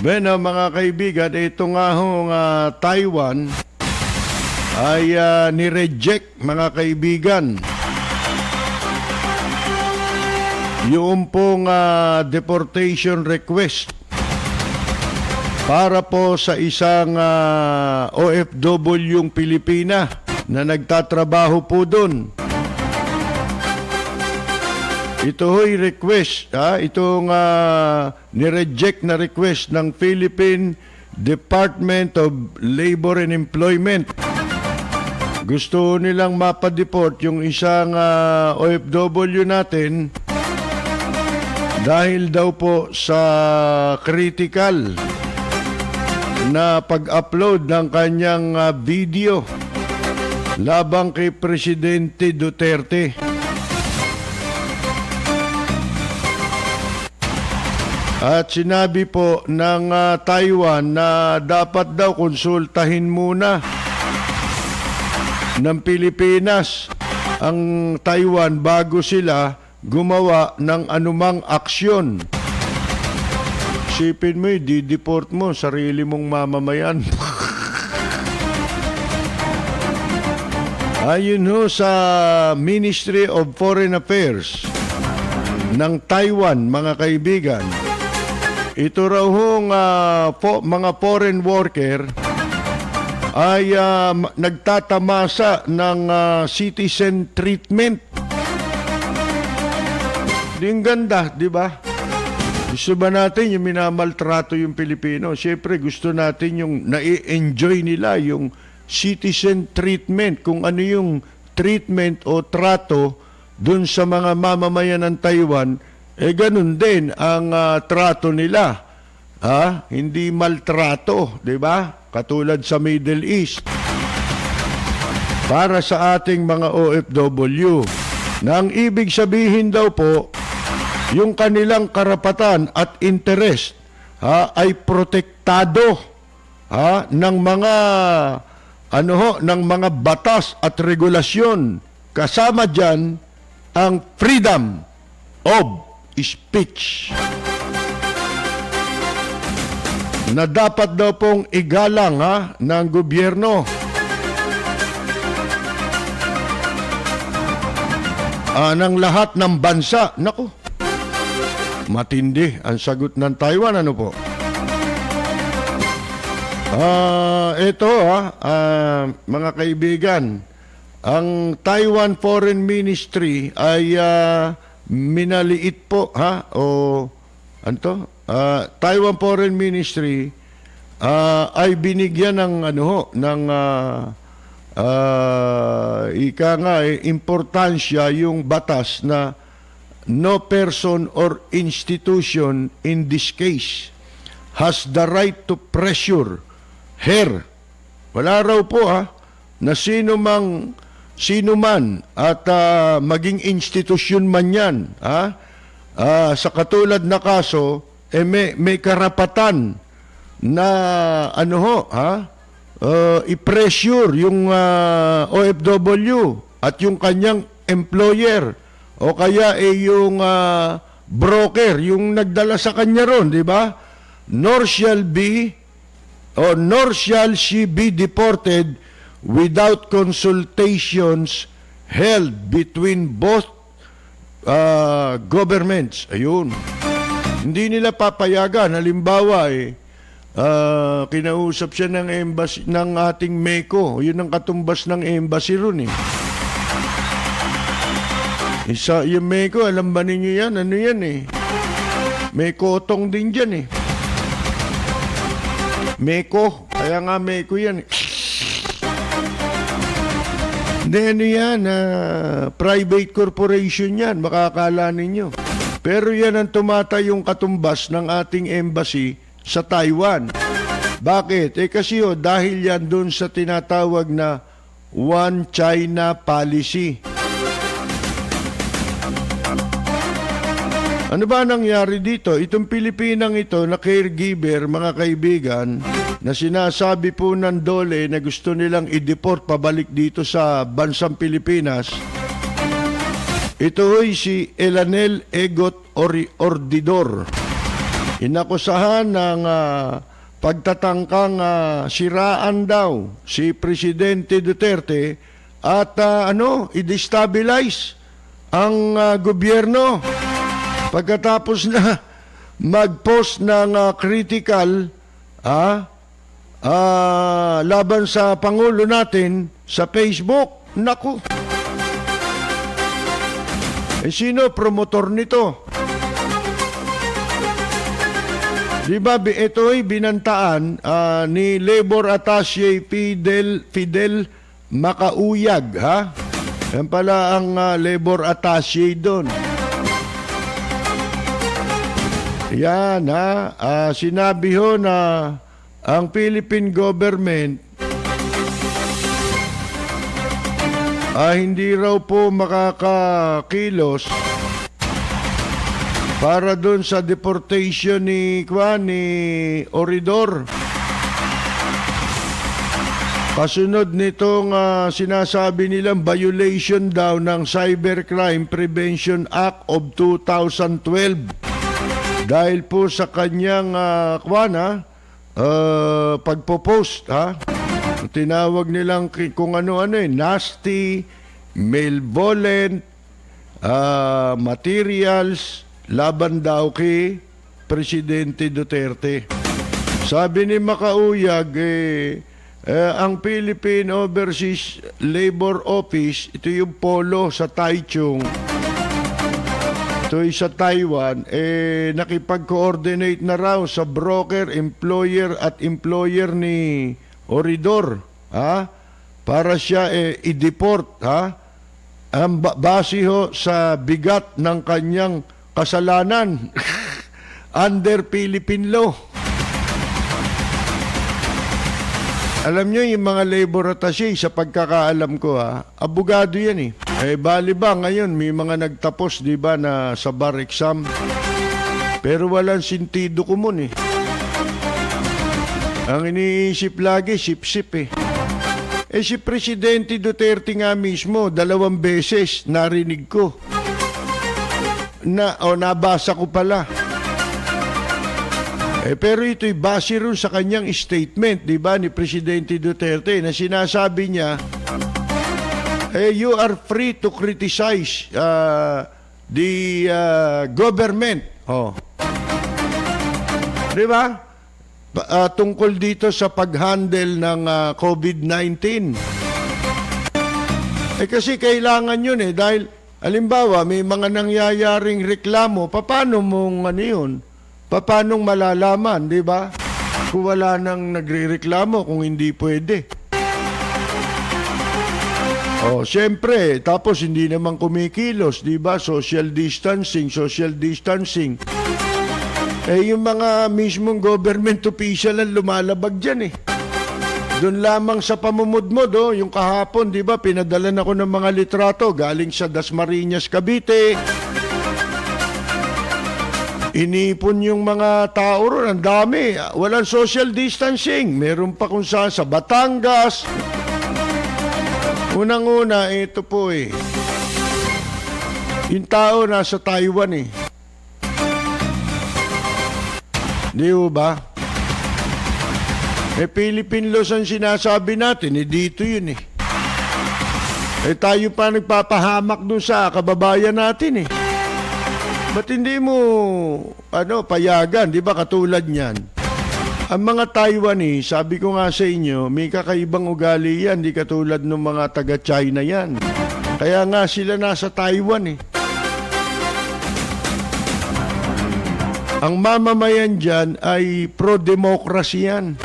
Bueno, mga kaibigan, ito nga hong Taiwan ay nireject, mga kaibigan, yung pong deportation request para po sa isang OFW Pilipina na nagtatrabaho po doon. Ito ho'y request, itong nireject na request ng Philippine Department of Labor and Employment. Gusto nilang mapadeport yung isang OFW natin dahil daw po sa critical na pag-upload ng kanyang video labang kay Presidente Duterte. At sinabi po ng Taiwan na dapat daw konsultahin muna ng Pilipinas ang Taiwan bago sila gumawa ng anumang aksyon. Isipin mo, di-deport mo sarili mong mamamayan. Ayon ho sa Ministry of Foreign Affairs ng Taiwan, mga kaibigan, ito raw hong mga foreign worker ay nagtatamasa ng citizen treatment. Ang ganda, di ba? Gusto ba natin yung minamaltrato yung Pilipino? Siyempre, gusto natin yung nai-enjoy nila yung citizen treatment. Kung ano yung treatment o trato dun sa mga mamamayan ng Taiwan, ganun din ang trato nila. Hindi maltrato, di ba? Katulad sa Middle East. Para sa ating mga OFW, na ang ibig sabihin daw po, yung kanilang karapatan at interest ay protektado ng mga ng mga batas at regulasyon. Kasama diyan ang freedom of speech na dapat daw pong igalang ng gobyerno. Ng lahat ng bansa. Naku, matindi ang sagot ng Taiwan. Ano po? Ito mga kaibigan, ang Taiwan Foreign Ministry ay minaliit po Taiwan Foreign Ministry ay binigyan ng importansya yung batas na no person or institution in this case has the right to pressure her. Wala raw po na sino man at maging institusyon man yan sa katulad na kaso may karapatan na i-pressure yung OFW at yung kanyang employer o kaya yung broker yung nagdala sa kanya ron, di ba? Nor shall she be deported without consultations held between both governments. Ayun. Hindi nila papayagan. Halimbawa, kinausap siya ng embassy ng ating MECO. Yun ang katumbas ng embassy ron yung MECO, alam ba ninyo yan? Ano yan may kotong din dyan MECO. Kaya nga MECO yan Hindi, ano yan? Private corporation yan. Makakala ninyo. Pero yan ang tumatayong katumbas ng ating embassy sa Taiwan. Bakit? Kasi dahil yan doon sa tinatawag na One China Policy. Ano ba nangyari dito? Itong Pilipinang ito na caregiver, mga kaibigan, na sinasabi po ng DOLE na gusto nilang i-deport pabalik dito sa bansang Pilipinas, ito ho'y si Elanel Egot Ordidor. Inakusahan ng pagtatangkang siraan daw si Presidente Duterte at i-destabilize ang gobyerno. Pagkatapos na mag-post ng critical laban sa Pangulo natin sa Facebook. Naku! Sino promotor nito? Di ba ito'y binantaan ni Labor Attaché Fidel Macauyag, ha? Yan pala ang Labor Attaché doon. Yan, ha? Sinabi ho na ang Philippine government hindi raw po makakakilos para doon sa deportation ni Oridor. Kasunod nitong sinasabi nilang violation daw ng Cybercrime Prevention Act of 2012 dahil po sa kanyang pagpo-post, ha? Tinawag nilang kung ano-ano nasty, malevolent materials laban daw kay Presidente Duterte. Sabi ni Macauyag, ang Philippine Overseas Labor Office, ito yung polo sa Taichung, ito sa Taiwan, nakipag-coordinate na raw sa broker, employer at employer ni Oridor, para siya i-deport, base ho sa bigat ng kanyang kasalanan under Philippine law. Alam nyo, yung mga labor attaché, sa pagkakaalam ko, abogado yan bali ba ngayon may mga nagtapos, di ba, na sa bar exam, pero walang sentido kumun Ang iniisip lagi, sip-sip si Presidente Duterte nga mismo, 2 beses narinig ko. Nabasa ko pala. Pero ito'y base rin sa kanyang statement, di ba, ni Presidente Duterte, na sinasabi niya, you are free to criticize the government. Di ba? Tungkol dito sa pag-handle ng COVID-19. Kasi kailangan yun dahil halimbawa may mga nangyayaring reklamo, paano mong paano malalaman, di ba? Kung wala nang nagrereklamo, kung hindi pwede. Siyempre, tapos hindi naman kumikilos, di ba? Social distancing. Yung mga mismong government official ang lumalabag dyan Doon lamang sa pamumudmod, yung kahapon, di ba, pinadalan ako ng mga litrato galing sa Dasmariñas, Cavite. Inipon yung mga tao ron, ang dami. Walang social distancing. Meron pa kung saan sa Batangas. Unang-una, ito po yung tao nasa Taiwan Di ba? Philippine laws ang sinasabi natin, dito yun tayo pa nagpapahamak dun sa kababayan natin Ba't hindi mo, payagan, di ba, katulad niyan? Ang mga Taiwanese, sabi ko nga sa inyo, may kakaibang ugali yan, di katulad ng mga taga-China yan. Kaya nga sila nasa Taiwan Ang mamamayan dyan ay pro-democracy yan.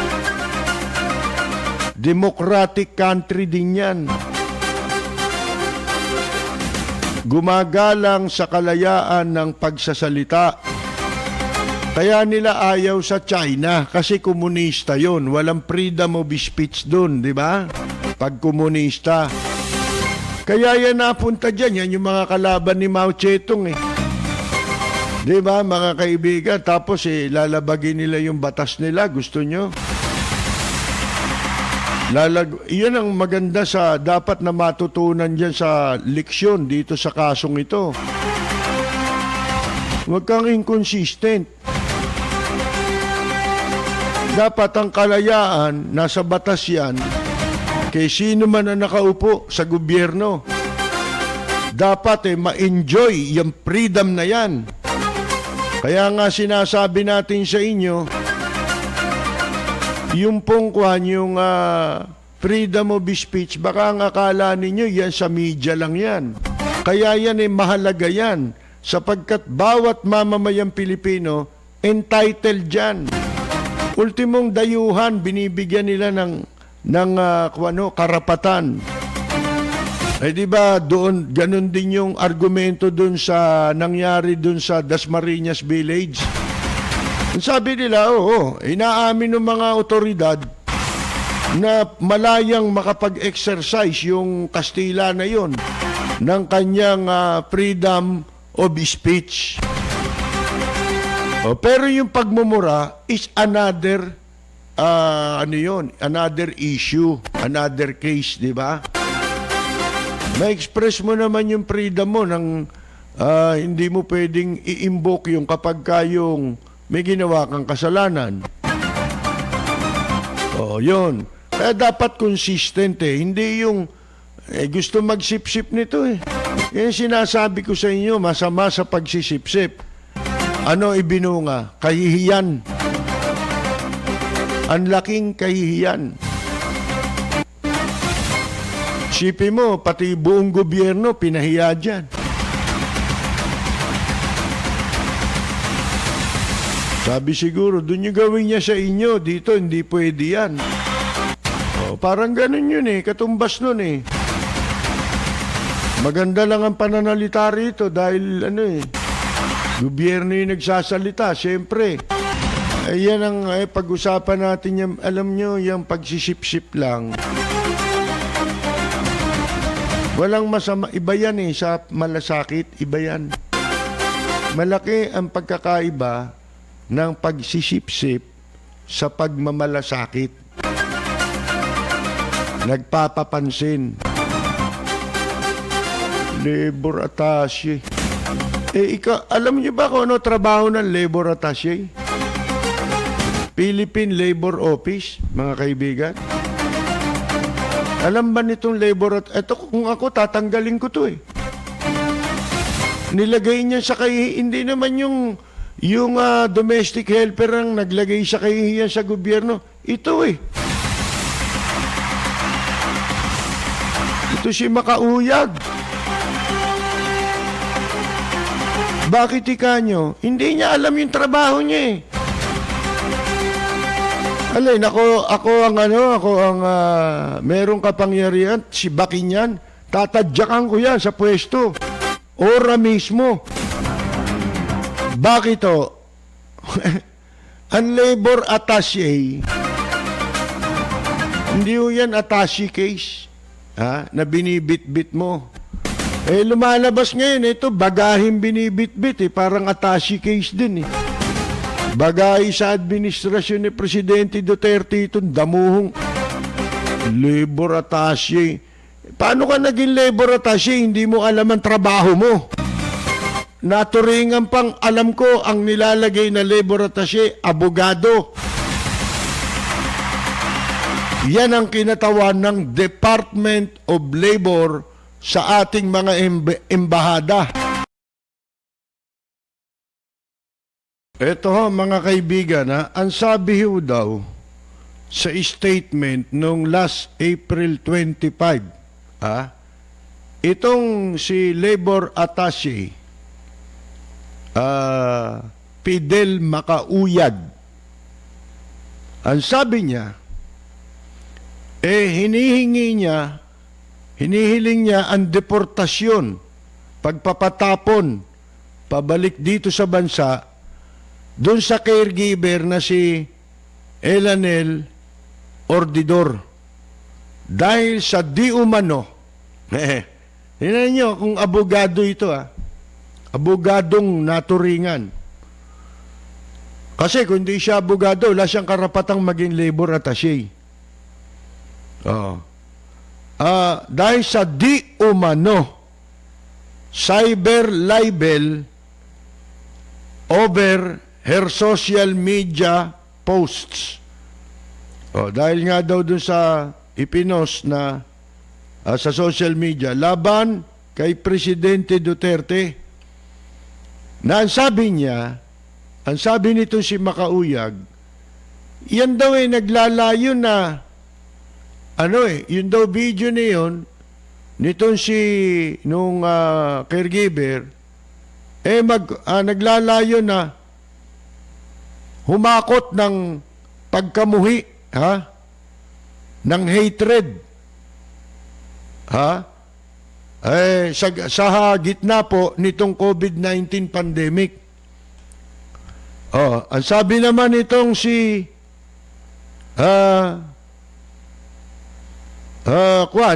Democratic country din yan. Gumagalang sa kalayaan ng pagsasalita. Kaya nila ayaw sa China kasi komunista yon. Walang freedom of speech doon, di ba? Pag komunista. Kaya yan napunta dyan. Yan yung mga kalaban ni Mao Zedong Di ba, mga kaibigan? Tapos lalabagin nila yung batas nila. Gusto nyo? Iyan ang maganda sa dapat na matutunan dyan sa leksyon dito sa kasong ito. Huwag kang inconsistent. Dapat ang kalayaan, nasa batas yan, kay sino man ang nakaupo sa gobyerno. Dapat ma-enjoy yung freedom na yan. Kaya nga sinasabi natin sa inyo, yung pongkwan, yung freedom of speech, baka ang akala ninyo yan sa media lang yan. Kaya yan mahalaga yan, sapagkat bawat mamamayang Pilipino entitled dyan. Ultimong dayuhan, binibigyan nila ng karapatan. Di ba doon, ganun din yung argumento doon sa nangyari doon sa Dasmariñas Village. Sabi nila, inaamin ng mga otoridad na malayang makapag-exercise yung Kastila na yon ng kanyang freedom of speech. Pero yung pagmumura is another another issue, another case, di ba? Ma-express mo naman yung freedom mo ng hindi mo pwedeng i-invoke yung kapag yung may ginawa kang kasalanan. Yun. Kaya dapat consistent hindi yung gusto magsip-sip nito Yan sinasabi ko sa inyo, masama sa pagsisip-sip. Ano ibinunga? Kahihiyan. Ang laking kahihiyan. Sipin mo, pati buong gobyerno pinahiya dyan. Sabi siguro, doon yung gawin niya sa inyo, dito hindi pwede yan. Parang ganun yun katumbas nun Maganda lang ang pananalita rito dahil gobyerno yung nagsasalita, siyempre. Yan ang pag-usapan natin yan, alam nyo, yung pagsisip-sip lang. Walang masama, iba yan sa malasakit, iba yan. Malaki ang pagkakaiba ng pagsisip-sip sa pagmamalasakit. Nagpapapansin. Labor attaché. Alam niyo ba kung ano trabaho ng labor attaché? Philippine Labor Office, mga kaibigan. Alam ba nitong labor ito kung ako tatanggalin ko to Nilagay niya sa hindi naman yung domestic helper ang naglagay sa kahihiyan sa gobyerno. Ito Ito si Makauyag. Bakit nyo? Hindi niya alam yung trabaho niya Alin, ako ang merong kapangyarihan, si Bakinyan, tatadyakan ko yan sa pwesto. Ora mismo. Bakit ang labor attaché, hindi yan attaché case, na binibit-bit mo. Lumalabas ngayon, ito, bagahing binibit-bit, parang attaché case din Bagay sa administrasyon ni Presidente Duterte itong damuhong labor attaché. Paano ka naging labor attaché? Hindi mo alam ang trabaho mo. Naturingan pang alam ko ang nilalagay na labor attaché, abogado. Yan ang kinatawan ng Department of Labor sa ating mga embahada. Ito mga kaibigan, ang sabi daw sa statement nung last April 25, itong si Labor Attaché, Fidel Macauyag, ang sabi niya, hinihiling niya ang deportasyon, pagpapatapon, pabalik dito sa bansa, doon sa caregiver na si Elanel Ordidor. Dahil sa di umano, tingnan nyo kung abogado ito abogadong naturingan. Kasi kung di siya abogado, wala siyang karapatang maging labor attaché. Dahil sa di umano, cyber libel over her social media posts Dahil nga daw dun sa ipinost na sa social media, laban kay Presidente Duterte, na ang sabi nito si Macauyag, yan daw naglalayo na, yun daw video na yun, nitong nung caregiver, naglalayo na humakot ng pagkamuhi, ng hatred, sa gitna po nitong COVID-19 pandemic. Ang sabi naman itong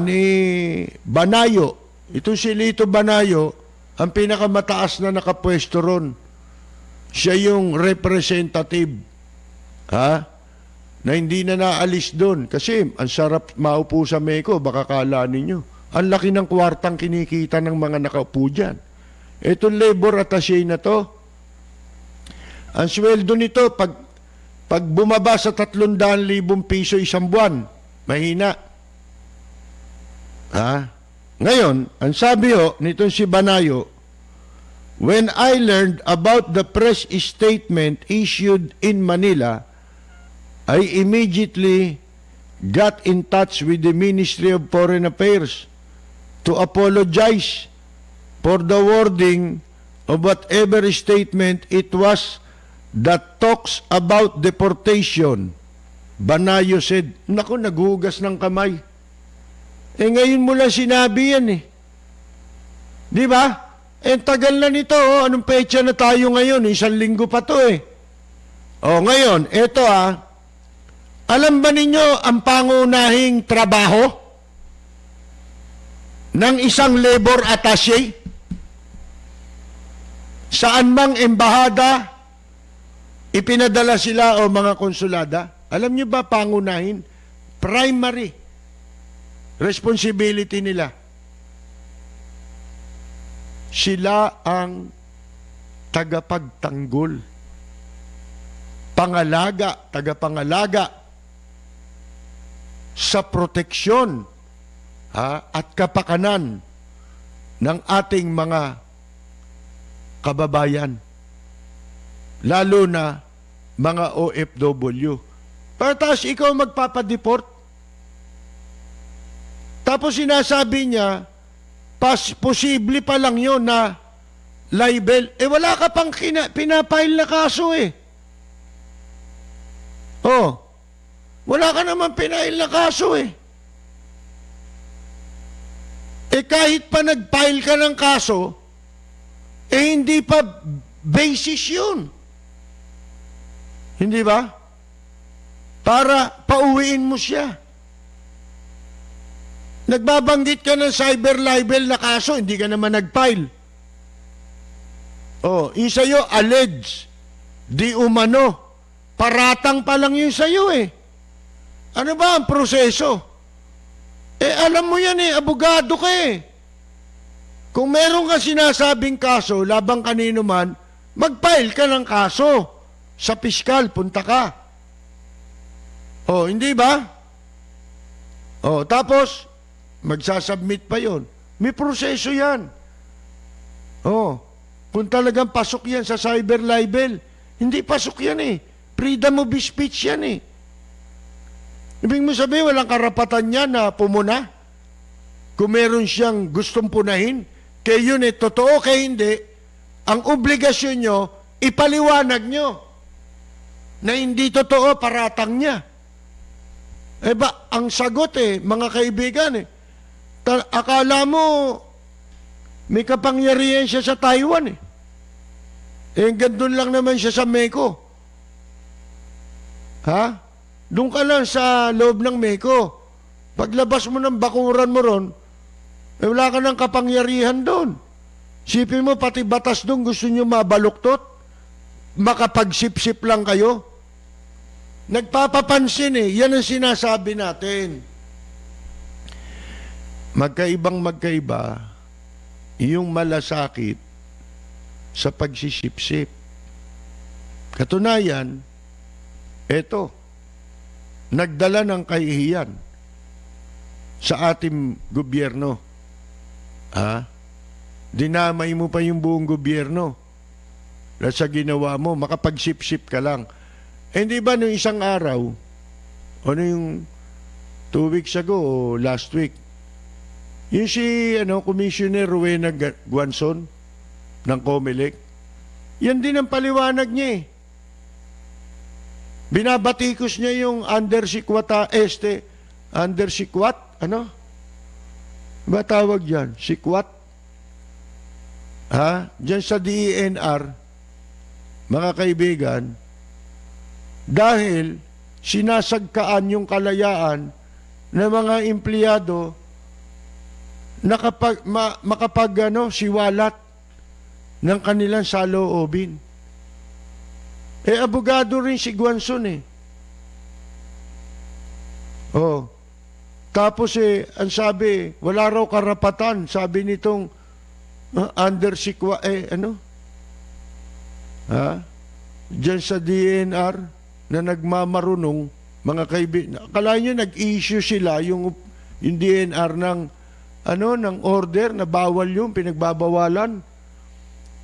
ni Banayo, ito si Lito Banayo, ang pinakamataas na nakapwesto ron. Siya yung representative, na hindi na naalis doon. Kasi ang sarap maupo sa Meko, baka kala ninyo. Ang laki ng kwartang kinikita ng mga nakaupo dyan. Itong labor attaché na to, ang sweldo nito, pag bumaba sa 300,000 piso isang buwan, mahina. Ngayon, ang sabi nitong si Banayo, when I learned about the press statement issued in Manila, I immediately got in touch with the Ministry of Foreign Affairs to apologize for the wording of whatever statement it was that talks about deportation. Banayo said, naku, naghugas ng kamay. Ngayon mo lang sinabi yan Di ba? Tagal na nito, anong petsa na tayo ngayon? 1 linggo pa to ngayon, eto alam ba ninyo ang pangunahing trabaho ng isang labor attaché? Saan mang embahada, ipinadala sila o mga konsulada? Alam nyo ba pangunahin? Primary responsibility nila. Sila ang tagapagtanggol, tagapangalaga sa proteksyon at kapakanan ng ating mga kababayan, lalo na mga OFW. Tapos ikaw magpapadeport, tapos sinasabi niya, posible pa lang yun na libel. Wala ka pang pinapile na kaso wala ka naman pinail na kaso kahit pa nag-file ka ng kaso, hindi pa basis yun. Hindi ba? Para pauwiin mo siya. Nagbabanggit ka ng cyber libel na kaso, hindi ka naman nag-file. Yung sa'yo, alleged, di umano, paratang pa lang yun sa'yo Ano ba ang proseso? Alam mo yan abogado ka Kung meron ka sinasabing kaso, labang kanino man, mag-file ka ng kaso. Sa piskal, punta ka. Hindi ba? Tapos, magsasubmit pa yon. May proseso yan. Kung talagang pasok yan sa cyber libel, hindi pasok yan Freedom of speech yan Ibig mo sabihin, walang karapatan niya na pumuna. Kung meron siyang gustong punahin, kaya yun totoo, kaya hindi, ang obligasyon nyo, ipaliwanag nyo na hindi totoo, paratang niya. Ang sagot mga kaibigan akala mo may kapangyarihan siya sa Taiwan gandun lang naman siya sa Meko. Doon ka lang sa loob ng Meko. Paglabas mo ng bakuran mo ron, wala ka ng kapangyarihan doon. Sipin mo, pati batas doon gusto nyo mabaluktot? Makapagsip-sip lang kayo? Nagpapapansin yan ang sinasabi natin. Magkaibang-magkaiba yung malasakit sa pagsisip-sip. Katunayan, eto, nagdala ng kahihiyan sa ating gobyerno. Dinamay mo pa yung buong gobyerno. Dahil sa ginawa mo, makapagsip-sip ka lang. Hindi ba nung isang araw, o yung 2 weeks ago o last week, yung si Commissioner Rowena Guanzon ng COMELEC, yan din ang paliwanag niya eh. Binabatikos niya yung undersikwat, ba tawag dyan? Sikwat? Diyan sa DENR, mga kaibigan, dahil sinasagkaan yung kalayaan ng mga empleyado na siwalat ng kanilang saloobin. Abogado rin si Guanzon eh. Tapos ang sabi, wala raw karapatan, sabi nitong undersikwa, diyan sa DNR na nagmamarunong, mga kaibigan. Akala nyo nag-issue sila yung DNR ng order na bawal yung pinagbabawalan.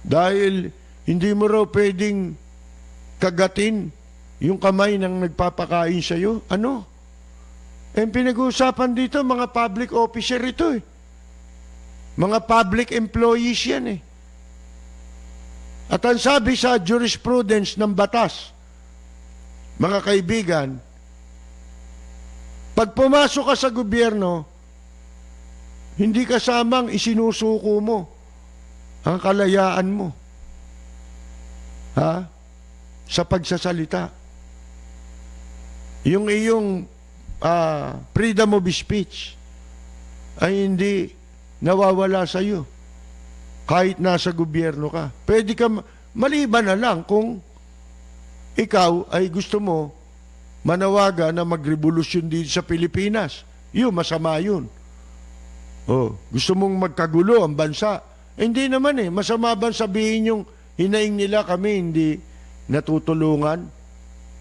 Dahil hindi mo raw pwedeng kagatin yung kamay ng nagpapakain sa'yo. Pinag-uusapan dito, mga public officer ito eh. Mga public employees yan eh. At ang sabi sa jurisprudence ng batas, mga kaibigan, pag pumasok ka sa gobyerno, hindi kasamang isinusuko mo ang kalayaan mo. Sa pagsasalita. Yung iyong freedom of speech ay hindi nawawala sa iyo kahit nasa gobyerno ka. Pwede ka, maliban na lang kung ikaw ay gusto mo manawagan na magrevolusyon dito sa Pilipinas. Yun, masama yun. Gusto mong magkagulo ang bansa. Hindi naman eh. Masama ba sabihin yung hinaing nila kami hindi natutulungan?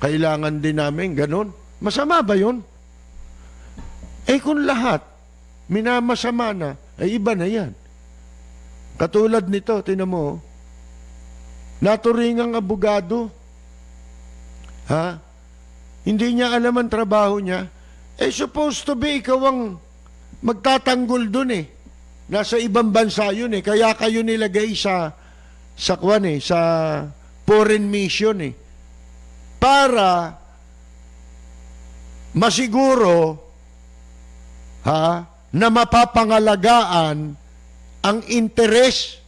Kailangan din namin, ganun. Masama ba yun? Kung lahat minamasama na, ay iba na yan. Katulad nito, tinan mo, naturingang abogado, hindi niya alam ang trabaho niya, supposed to be ikaw ang magtatanggol dun eh. Nasa ibang bansa yun eh. Kaya kayo nilagay sa foreign mission eh. Para masiguro na mapapangalagaan ang interes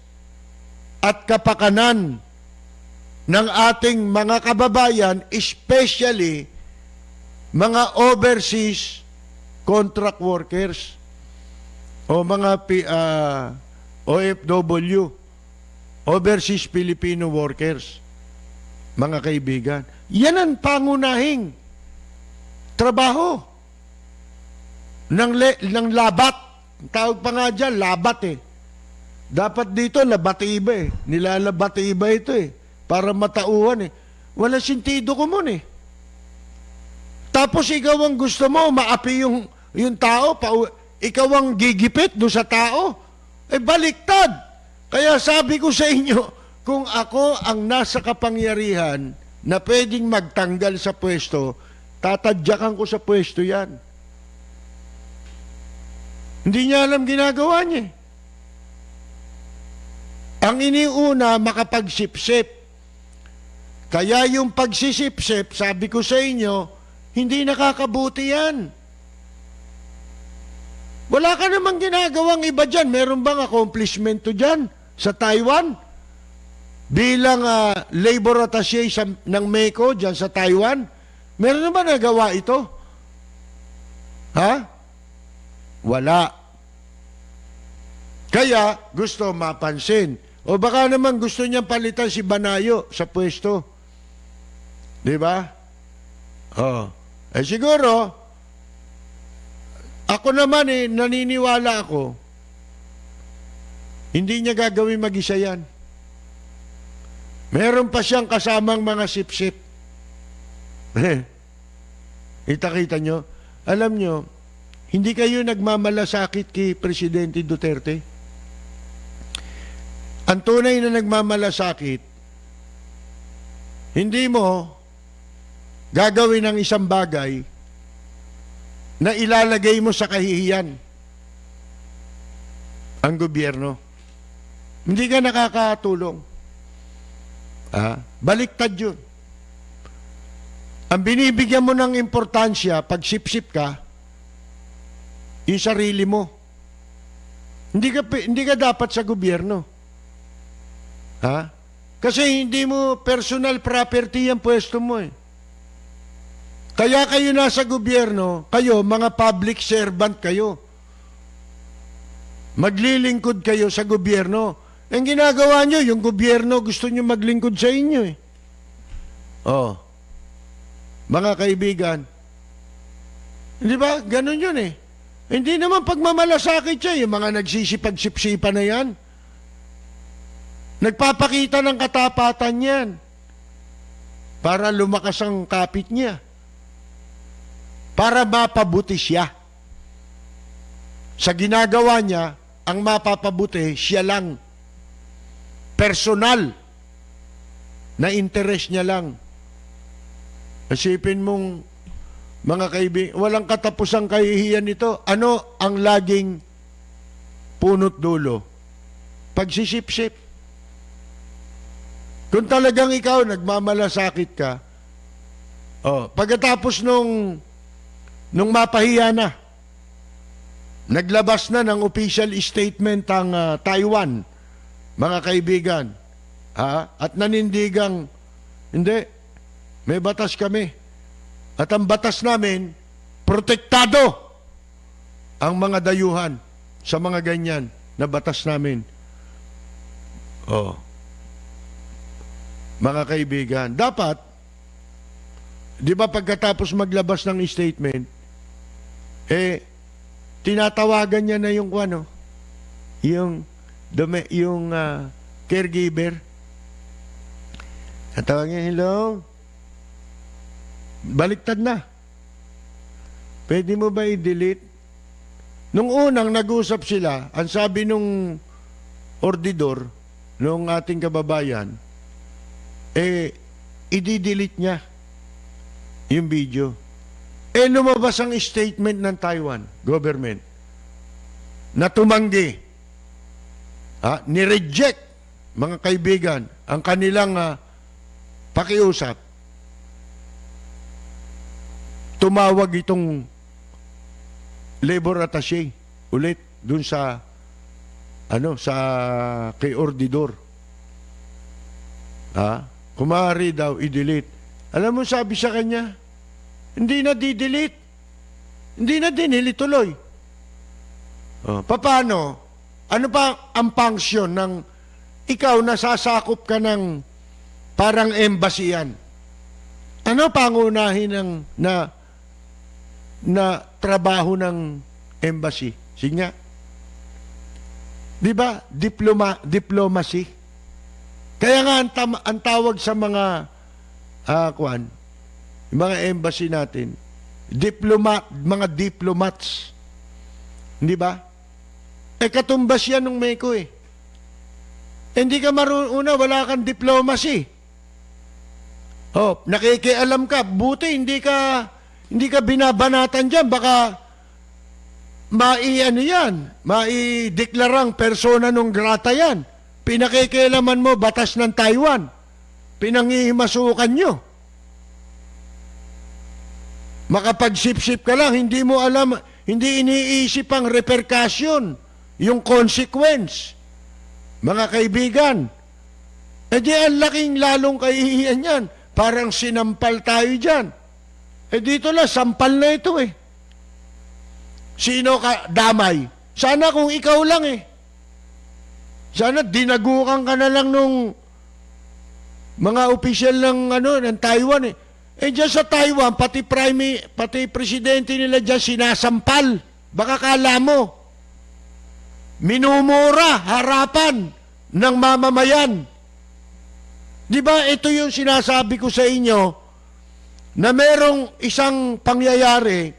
at kapakanan ng ating mga kababayan, especially mga overseas contract workers o mga OFW, overseas Filipino workers, mga kaibigan. Yan ang pangunahing trabaho ng labat. Tawag pa nga dyan, labat eh. Dapat dito, labatiba eh. Nilalabatiba ito eh. Para matauhan eh. Wala sentido ko mo eh. Tapos ikaw ang gusto mo, maapi yung tao, ikaw ang gigipit doon sa tao. Baliktad. Kaya sabi ko sa inyo, kung ako ang nasa kapangyarihan na pwedeng magtanggal sa pwesto, tatadyakan ko sa pwesto yan. Hindi niya alam ginagawa niya. Ang iniuna, makapagsipsip. Kaya yung pagsisipsip, sabi ko sa inyo, hindi nakakabuti yan. Wala ka namang ginagawang iba dyan. Meron bang accomplishment to dyan sa Taiwan? Bilang labor attaché ng MECO dyan sa Taiwan? Meron naman nagawa ito? Wala. Kaya gusto mapansin. O baka naman gusto niyang palitan si Banayo sa pwesto. Di ba? Siguro, ako naman naniniwala ako, hindi niya gagawin mag-isa yan. Meron pa siyang kasamang mga sip-sip. Kita nyo? Alam nyo, hindi kayo nagmamalasakit kay Presidente Duterte. Ang tunay na nagmamalasakit, hindi mo gagawin ng isang bagay na ilalagay mo sa kahihiyan ang gobyerno. Hindi ka nakakatulong. Baliktad yun. Ang binibigyan mo ng importansya pag sip-sip ka, yung sarili mo. Hindi ka dapat sa gobyerno. Kasi hindi mo personal property ang pwesto mo eh. Kaya kayo nasa gobyerno, kayo mga public servant kayo. Maglilingkod kayo sa gobyerno. Ang ginagawa nyo, yung gobyerno gusto nyo maglingkod sa inyo eh. Mga kaibigan, di ba? Ganon yun eh. Hindi naman pagmamalasakit siya, yung mga nagsisipag-sipsipa na yan. Nagpapakita ng katapatan yan para lumakas ang kapit niya. Para mapabuti siya. Sa ginagawa niya, ang mapapabuti, siya lang. Personal na interest niya lang. Isipin mong, mga kaibigan, walang katapusang kahihiyan nito. Ano ang laging punot dulo? Pagsisip-sip. Kung talagang ikaw nagmamalasakit ka, pagkatapos nung mapahiya na, naglabas na ng official statement ang Taiwan, mga kaibigan, at nanindigang, hindi, may batas kami. At ang batas namin, protektado ang mga dayuhan sa mga ganyan na batas namin. Mga kaibigan, dapat, di ba pagkatapos maglabas ng statement, tinatawagan niya na yung caregiver. Tatawag niya, hello? Baliktad na. Pwede mo ba i-delete? Nung unang nag-usap sila, ang sabi nung ordidor, nung ating kababayan, i-delete niya yung video. Lumabas ang statement ng Taiwan government na tumanggi, ni-reject, mga kaibigan, ang kanilang pakiusap. Tumawag itong labor attaché ulit dun sa kay ordidor. Kumari daw i-delete. Alam mo sabi sa kanya, hindi na di-delete. Hindi na dinelete tuloy. Paano? Ano pa ang function ng ikaw nasasakop ka ng parang embassy yan? Ano pangunahin na trabaho ng embassy? Sige nga. Di ba? Diplomacy. Kaya nga ang tawag sa mga mga embassy natin, mga diplomats. Di ba? Katumbas yan ng Meko eh. Hindi ka marunong, wala kang diplomacy. Nakikialam ka, buti hindi ka binabanatan dyan, baka maideklarang persona non grata yan. Pinakikialaman mo, batas ng Taiwan. Pinangihimasukan nyo. Makapagsip-sip ka lang, hindi mo alam, hindi iniisip ang repercussion, yung consequence. Mga kaibigan, di ang laking lalong kahihiyan yan. Parang sinampal tayo dyan. Dito lang, sampal na ito eh. Sino ka damay? Sana kung ikaw lang eh. Sana dinagukan ka na lang nung mga opisyal ng Taiwan eh. Diyan sa Taiwan, pati presidente nila dyan sinasampal. Baka kala mo, minumura harapan ng mamamayan. Di ba ito yung sinasabi ko sa inyo, na merong isang pangyayari,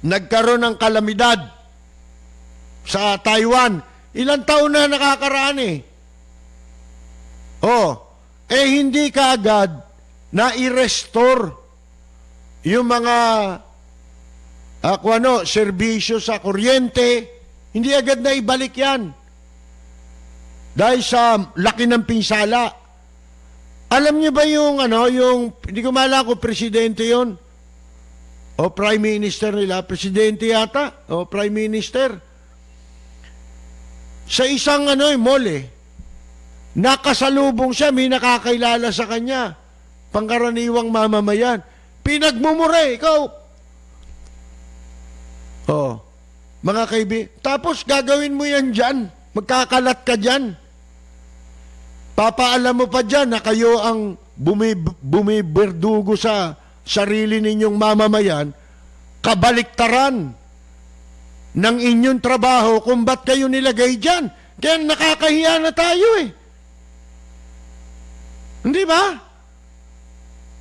nagkaroon ng kalamidad sa Taiwan. Ilang taon na nakakaraan eh. Hindi kaagad na i-restore yung mga serbisyo sa kuryente, hindi agad na ibalik yan. Dahil sa laki ng pinsala. Alam niyo ba yung hindi ko maalala kung presidente yon o prime minister nila, presidente yata, o prime minister. Sa isang mall nakasalubong siya, may nakakailala sa kanya, pangkaraniwang mamamayan. Pinagmumura, ikaw. Mga kaibigan, tapos gagawin mo yan dyan, magkakalat ka dyan. Papaalam mo pa dyan na kayo ang bumiberdugo sa sarili ninyong mamamayan, kabaliktaran ng inyong trabaho kung ba't kayo nilagay dyan. Kaya nakakahiya na tayo eh. Hindi ba?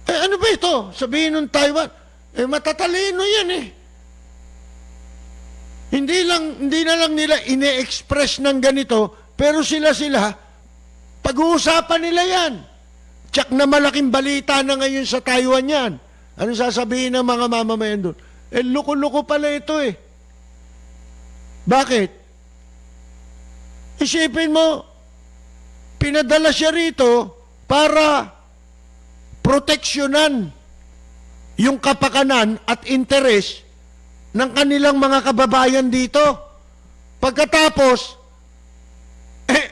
Ano ba ito? Sabihin ng Taiwan, matatalino yan eh. Hindi na lang nila ine-express ng ganito, pero sila, pag-uusapan nila yan. Tsak na malaking balita na ngayon sa Taiwan yan. Ano sasabihin ng mga mamamayan doon? Loko-loko pala ito eh. Bakit? Isipin mo, pinadala siya rito para proteksyonan yung kapakanan at interes ng kanilang mga kababayan dito. Pagkatapos,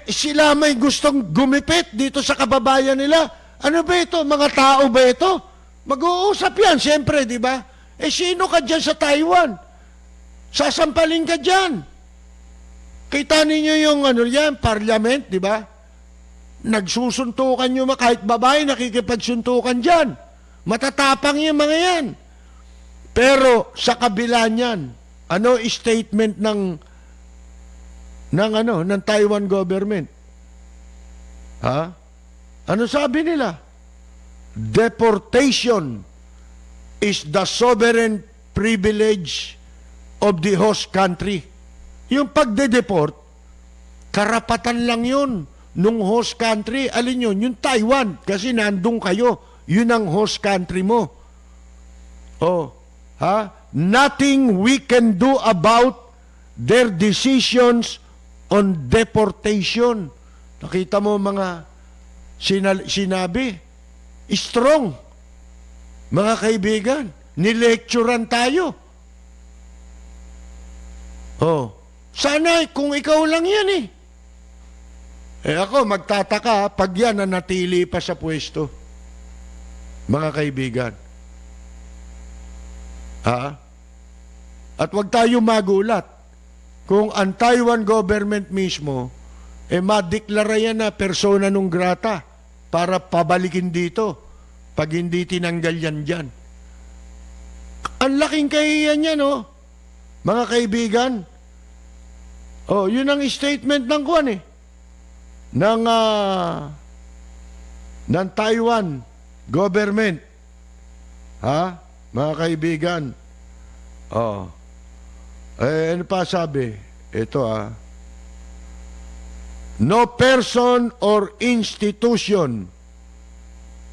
sila may gustong gumipit dito sa kababayan nila. Ano ba ito? Mga tao ba ito? Mag-uusap yan, siyempre, di ba? Sino ka dyan sa Taiwan? Sasampalin ka dyan. Kita ninyo yung parliament, di ba? Nagsusuntukan yung kahit babae, nakikipagsuntukan dyan. Matatapang yung mga yan. Pero sa kabila niyan, statement ng Taiwan government? Ano sabi nila? Deportation is the sovereign privilege of the host country. Yung pagde-deport, karapatan lang yun nung host country. Alin yun? Yung Taiwan. Kasi nandun kayo. Yun ang host country mo. Nothing we can do about their decisions on deportation. Nakita mo mga sinabi, strong. Mga kaibigan, nilecturean tayo. Sana kung ikaw lang yan eh. Ako magtataka pag yan nanatili pa sa pwesto. Mga kaibigan. At wag tayo magulat kung ang Taiwan government mismo madeklara yan na persona non grata para pabalikin dito pag hindi tinanggal yan dyan. Ang laking kahiyan yan, mga kaibigan. Yun ang statement ng ng Taiwan government. Mga kaibigan. Ano pa sabi? Ito no person or institution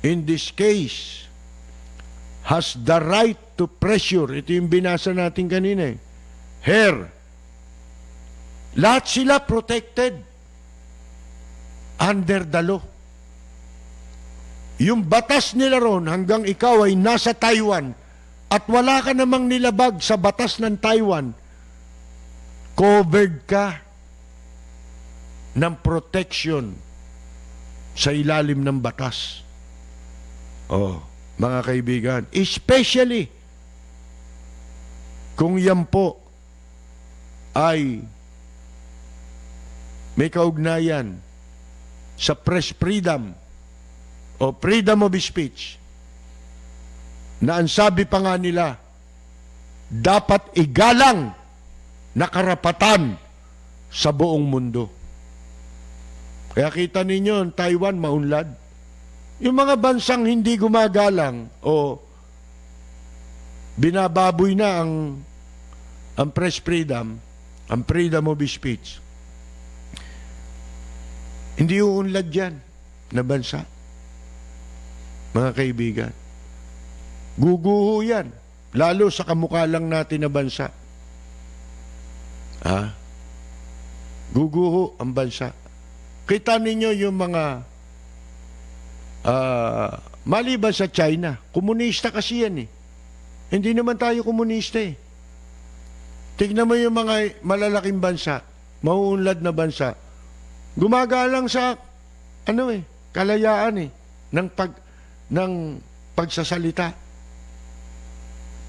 in this case has the right to pressure. Ito yung binasa natin kanina eh. Her. Lahat sila protected under the law. Yung batas nila ron hanggang ikaw ay nasa Taiwan at wala ka namang nilabag sa batas ng Taiwan, covered ka ng protection sa ilalim ng batas. Mga kaibigan, especially kung yan po ay may kaugnayan sa press freedom o freedom of speech, na ang sabi pa nga nila, dapat igalang na karapatan sa buong mundo. Kaya kita ninyo, Taiwan maunlad. Yung mga bansang hindi gumagalang o binababoy na ang press freedom, ang freedom of speech, hindi uunlad yan na bansa. Mga kaibigan, guguho yan, lalo sa kamukha lang natin na bansa. Guguho ang bansa. Kita ninyo yung mga maliban sa China, komunista kasi yan eh. Hindi naman tayo komunista eh. Tignan mo yung mga malalaking bansa, mauunlad na bansa, gumagalang sa kalayaan eh ng pagsasalita.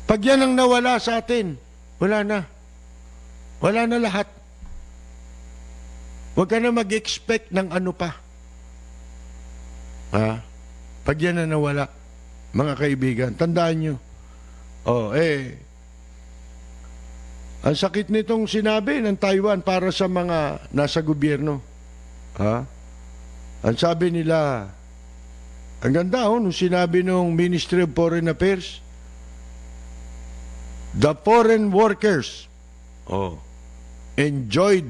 Pag yan ang nawala sa atin, wala na. Wala na lahat. Huwag ka na mag-expect ng ano pa. Pag yan na nawala, mga kaibigan, tandaan nyo. Ang sakit nitong sinabi ng Taiwan para sa mga nasa gobyerno. Ang sabi nila, ang ganda nung sinabi ng Ministry of Foreign Affairs, the foreign workers enjoyed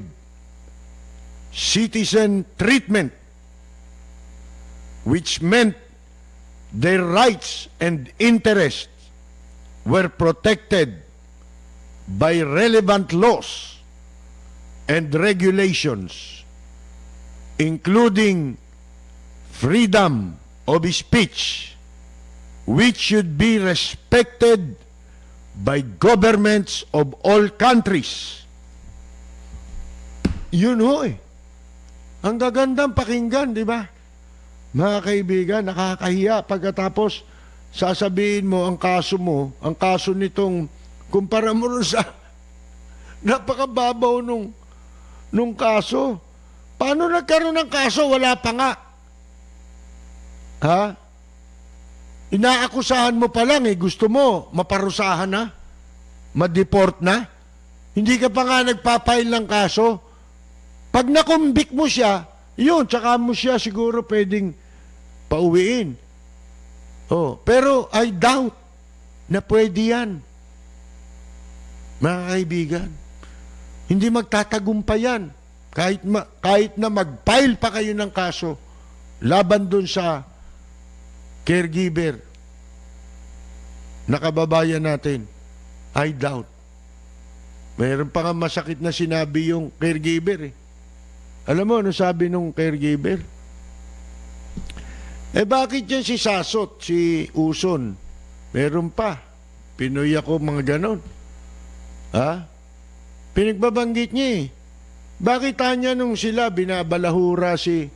citizen treatment, which meant their rights and interests were protected by relevant laws and regulations, including freedom of speech, which should be respected by governments of all countries. Yun ho eh. Ang gagandang pakinggan, di ba? Mga kaibigan, nakakahiya pagkatapos sasabihin mo ang kaso nitong, kumpara mo rin sa napakababaw nung kaso. Paano nagkaroon ng kaso? Wala pa nga. Inaakusahan mo pa lang gusto mo maparusahan na? Ma-deport na? Hindi ka pa nga nagpapail ng kaso? Pag nakumbik mo siya, yun, tsaka mo siya siguro pwedeng pauwiin. Pero I doubt na pwede yan. Mga kaibigan, hindi magtatagumpay yan. Kahit na mag-file pa kayo ng kaso laban dun sa caregiver na kababayan natin, I doubt. Mayroon pa nga masakit na sinabi yung caregiver eh. Alam mo, ano sabi nung caregiver? Bakit yan si Sasot, si Uson? Meron pa. Pinoy ako, mga ganon. Pinagbabanggit niya eh. Bakit tanya nung sila binabalahura si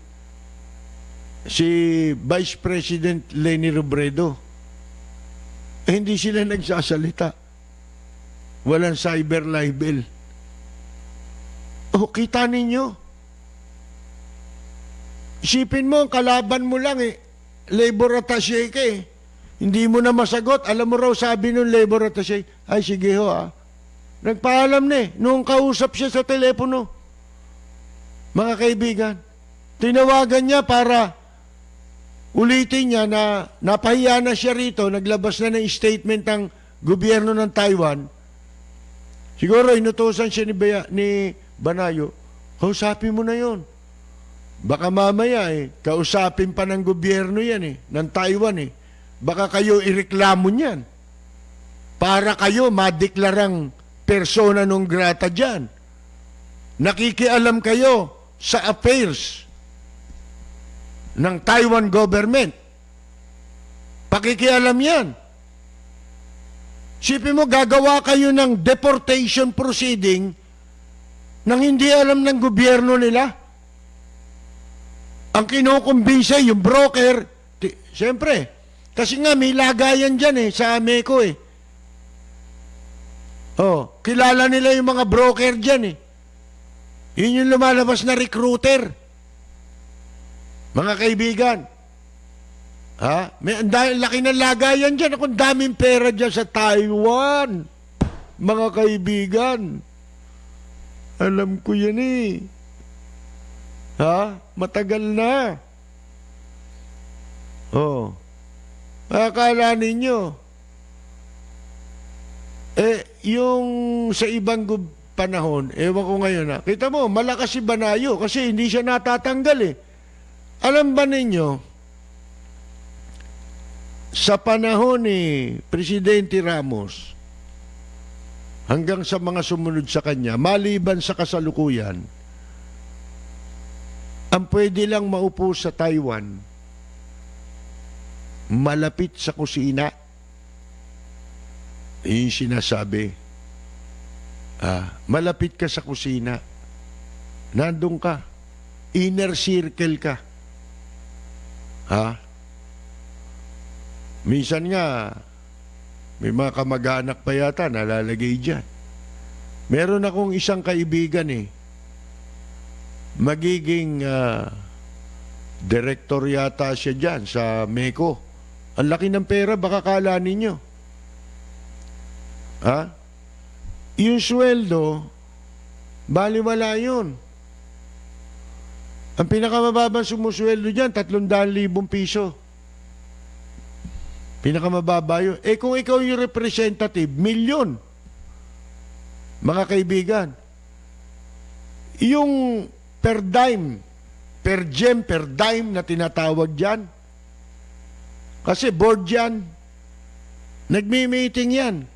Vice President Leni Robredo? Hindi sila nagsasalita. Walang cyber libel. Kita ninyo. Isipin mo, kalaban mo lang labor attaché ka eh. Hindi mo na masagot. Alam mo raw sabi nung labor attaché, ay sige ho Nagpaalam na nung kausap siya sa telepono. Mga kaibigan, tinawagan niya para ulitin niya na napahiya na siya rito, naglabas na ng statement ng gobyerno ng Taiwan. Siguro inutusan siya ni Banayo, kausapin mo na yon. Baka mamaya kausapin pa ng gobyerno yan ng Taiwan Baka kayo ireklamo niyan. Para kayo madeklarang persona non grata dyan. Nakikialam kayo sa affairs ng Taiwan government. Pakikialam yan. Sipin mo, gagawa kayo ng deportation proceeding nang hindi alam ng gobyerno nila. Ang kinukumbinsa, yung broker, siyempre, kasi nga may lagayan dyan sa Ameco kilala nila yung mga broker dyan Yun yung lumalabas na recruiter. Mga kaibigan, may laki ng lagayan dyan. Ang daming pera dyan sa Taiwan. Mga kaibigan, alam ko yan Matagal na. Oh. Akala ninyo, yung sa ibang panahon, ewan ko ngayon na, kita mo, malakas si Banayo kasi hindi siya natatanggal eh. Alam ba ninyo, sa panahon ni Presidente Ramos, hanggang sa mga sumunod sa kanya, maliban sa kasalukuyan, ang pwede lang maupo sa Taiwan, malapit sa kusina. Yung sinasabi, malapit ka sa kusina, nandun ka, inner circle ka. Minsan nga, may mga kamag-anak pa yata nalalagay dyan. Meron akong isang kaibigan magiging director yata siya dyan sa MECO. Ang laki ng pera, baka kala ninyo. Yung sweldo, baliwala yun. Ang pinakamababang sumusweldo dyan, 300,000 piso. Pinakamababa yun. Kung ikaw yung representative, milyon. Mga kaibigan. Yung per dime, per gem, per dime na tinatawag dyan. Kasi board yan. Nagmi-meeting yan.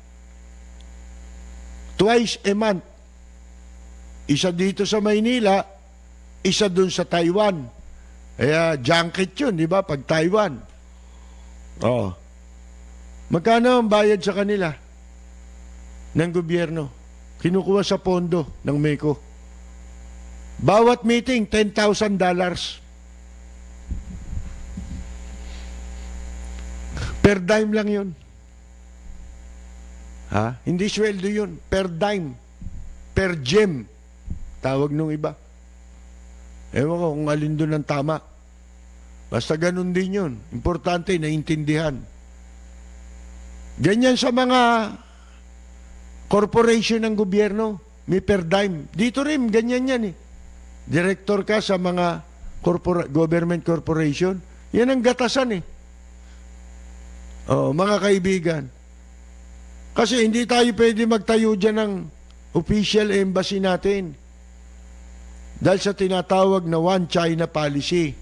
Twice a month. Isa dito sa Maynila, isa dun sa Taiwan. Kaya junket yun, di ba? Pag Taiwan. Magkano ang bayad sa kanila ng gobyerno? Kinukuha sa pondo ng MECO. Bawat meeting, $10,000. Per dime lang yun. Hindi sweldo yun. Per dime. Per gem. Tawag nung iba. Ewan ko kung alin doon ang tama. Basta ganun din yun. Importante, naintindihan. Ganyan sa mga corporation ng gobyerno. May per dime. Dito rin, ganyan yan Director ka sa mga government corporation. Yan ang gatasan mga kaibigan. Kasi hindi tayo pwede magtayo dyan ng official embassy natin. Dahil sa tinatawag na One China policy.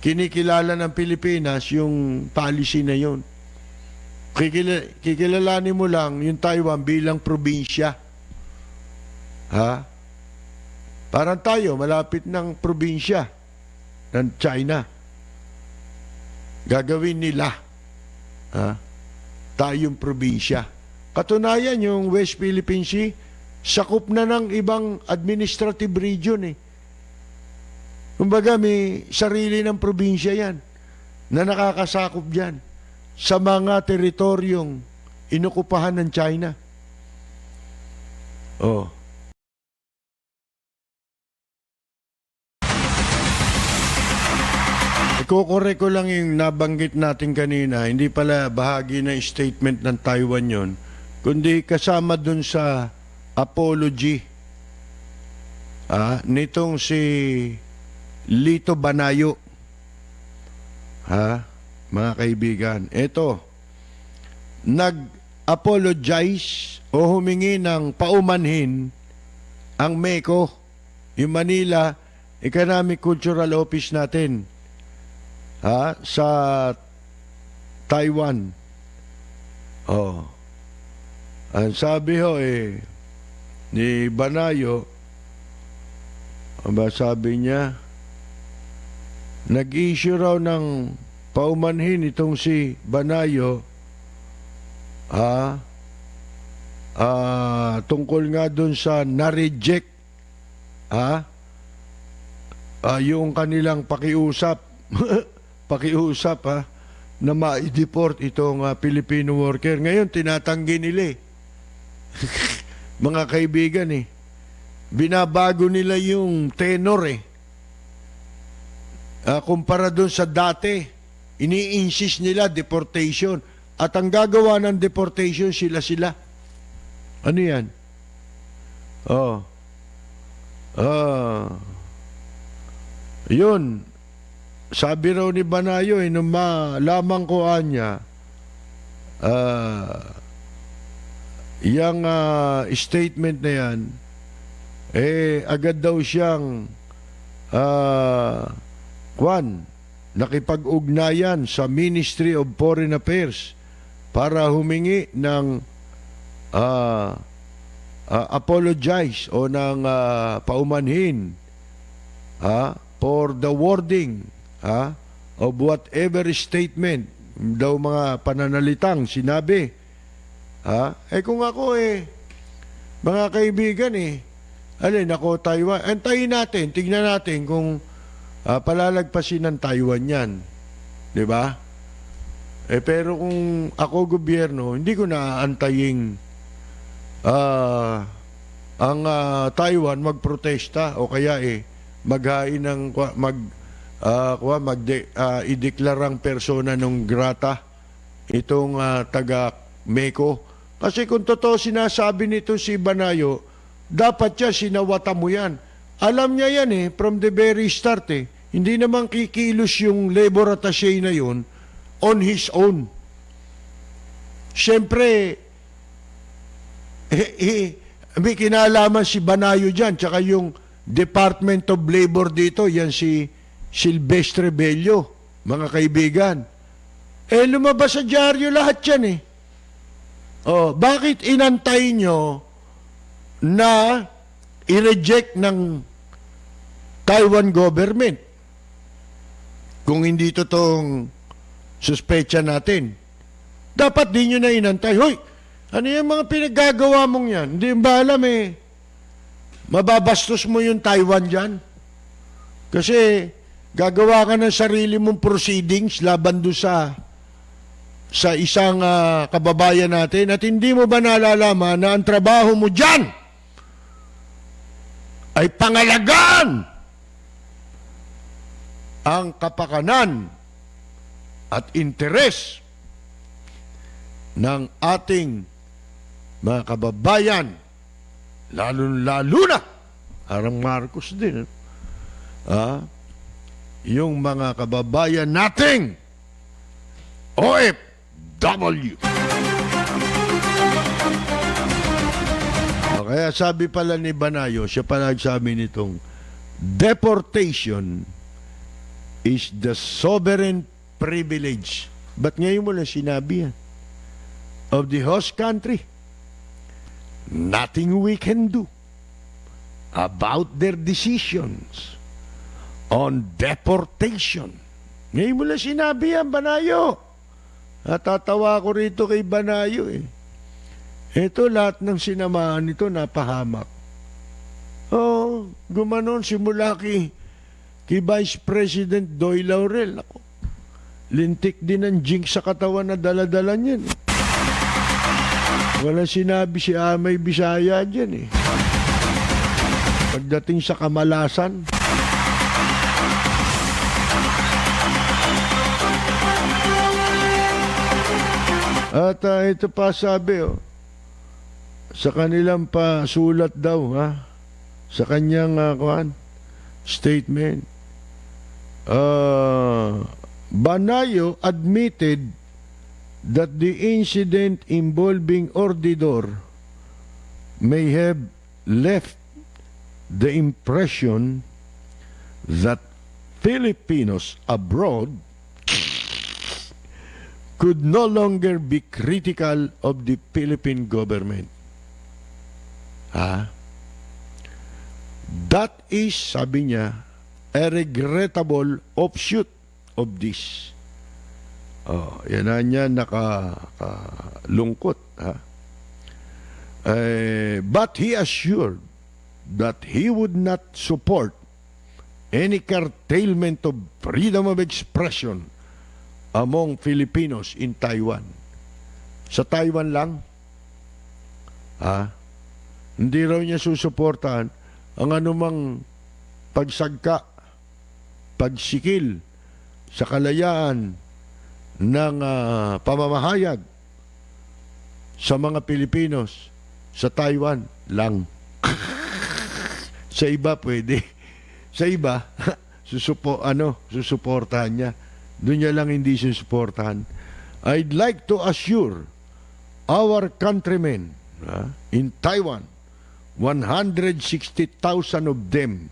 Kinikilala ng Pilipinas yung policy na yun. Kikilalanin mo lang yung Taiwan bilang probinsya. Parang tayo, malapit ng probinsya ng China. Gagawin nila. Tayong probinsya. Katunayan, yung West Philippine Sea, sakop na ng ibang administrative region Kumbaga, may sarili ng probinsya yan na nakakasakop dyan sa mga teritoryong inukupahan ng China. Iko-correct ko lang yung nabanggit natin kanina, hindi pala bahagi ng statement ng Taiwan yon, kundi kasama dun sa apology nitong si Lito Banayo. Mga kaibigan, ito, nag-apologize o humingi ng paumanhin ang MECO, yung Manila Economic Cultural Office natin, sa Taiwan. Ang sabi ni Banayo, sabi niya, nag-issue raw ng paumanhin itong si Banayo tungkol nga dun sa na-reject yung kanilang pakiusap na ma-deport itong Filipino worker. Ngayon, tinatanggi nila mga kaibigan binabago nila yung tenor kumpara doon sa dati. Ini-insist nila deportation. At ang gagawa ng deportation, sila. Ano yan? Yun. sabi raw ni Banayo, nung malamang ko niya, yung statement na yan, agad daw siyang nakipag-ugnayan sa Ministry of Foreign Affairs para humingi ng apologize o ng paumanhin for the wording of whatever statement daw mga pananalitang sinabi. Kung ako mga kaibigan alin ako Taiwan, antayin natin, tignan natin kung palalagpasin ng Taiwan yan. Di ba? Pero kung ako gobyerno, hindi ko na-aantayin ang Taiwan magprotesta o kaya maghain ng ideklarang persona non grata itong taga Meko. Kasi kung totoo sinasabi nito si Banayo, dapat siya sinawata mo yan. Alam niya yan from the very start Hindi naman kikilos yung labor attaché na yun on his own. Siyempre, may kinalaman si Banayo dyan, tsaka yung Department of Labor dito, yan si Silvestre Bello, mga kaibigan. Lumabas sa dyaryo lahat yan bakit inantay nyo na i-reject ng Taiwan government kung hindi totoong suspecha natin? Dapat di nyo na inantay. Hoy, ano yung mga pinaggagawa mong yan? Hindi ba alam mababastos mo yung Taiwan dyan? Kasi gagawa ka ng sarili mong proceedings laban doon sa isang kababayan natin at hindi mo ba nalalaman na ang trabaho mo dyan ay pangalagaan ang kapakanan at interes ng ating mga kababayan, lalo na parang Marcos din, yung mga kababayan nating OFW. Kaya sabi pala ni Banayo, siya pala nagsabi nitong deportation is the sovereign privilege. Ba't ngayon mo lang sinabi yan? Of the host country. Nothing we can do about their decisions on deportation. Ngayon mo lang sinabi yan, Banayo. Natatawa ko rito kay Banayo Ito lahat ng sinamahan nito napahamak. Gumanon simula kay Vice President Doy Laurel. Ako, lintik din ang jinx sa katawan na daladala niyan. Wala sinabi si Amay Bisaya dyan Pagdating sa kamalasan. At ito pa sabi sa kanilang pasulat daw sa kanyang statement, Banayo admitted that the incident involving Ordidor may have left the impression that Filipinos abroad could no longer be critical of the Philippine government. That is, sabi niya, a regrettable offshoot of this. Yan na niya nakalungkot. But he assured that he would not support any curtailment of freedom of expression among Filipinos in Taiwan. Sa Taiwan lang, hindi raw niya susuportahan ang anumang pagsagka, pagsikil sa kalayaan ng pamamahayag sa mga Pilipinos sa Taiwan lang. Sa iba pwede. Sa iba, susuportahan niya. Doon niya lang hindi susuportahan. I'd like to assure our countrymen in Taiwan, 160,000 of them,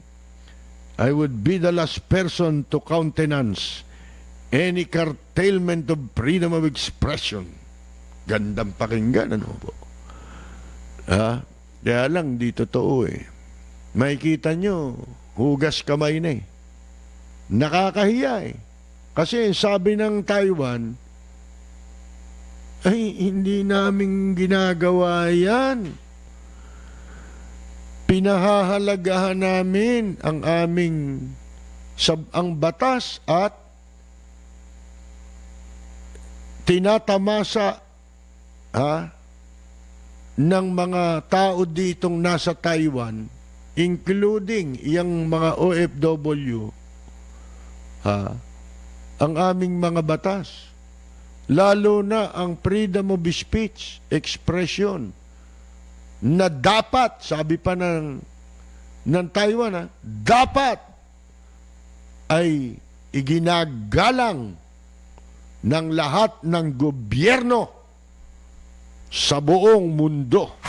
I would be the last person to countenance any curtailment of freedom of expression. Gandang pakinggan, ano po? Kaya lang, di totoo eh. Makikita nyo, hugas kamay na eh. Nakakahiya eh. Kasi sabi ng Taiwan, ay, hindi namin ginagawa yan. Pinahahalagahan namin ang aming ang batas at tinatamasa ng mga tao ditong nasa Taiwan, including yung mga OFW, ang aming mga batas. Lalo na ang freedom of speech, expression, na dapat, sabi pa ng Taiwan, dapat ay iginagalang ng lahat ng gobyerno sa buong mundo.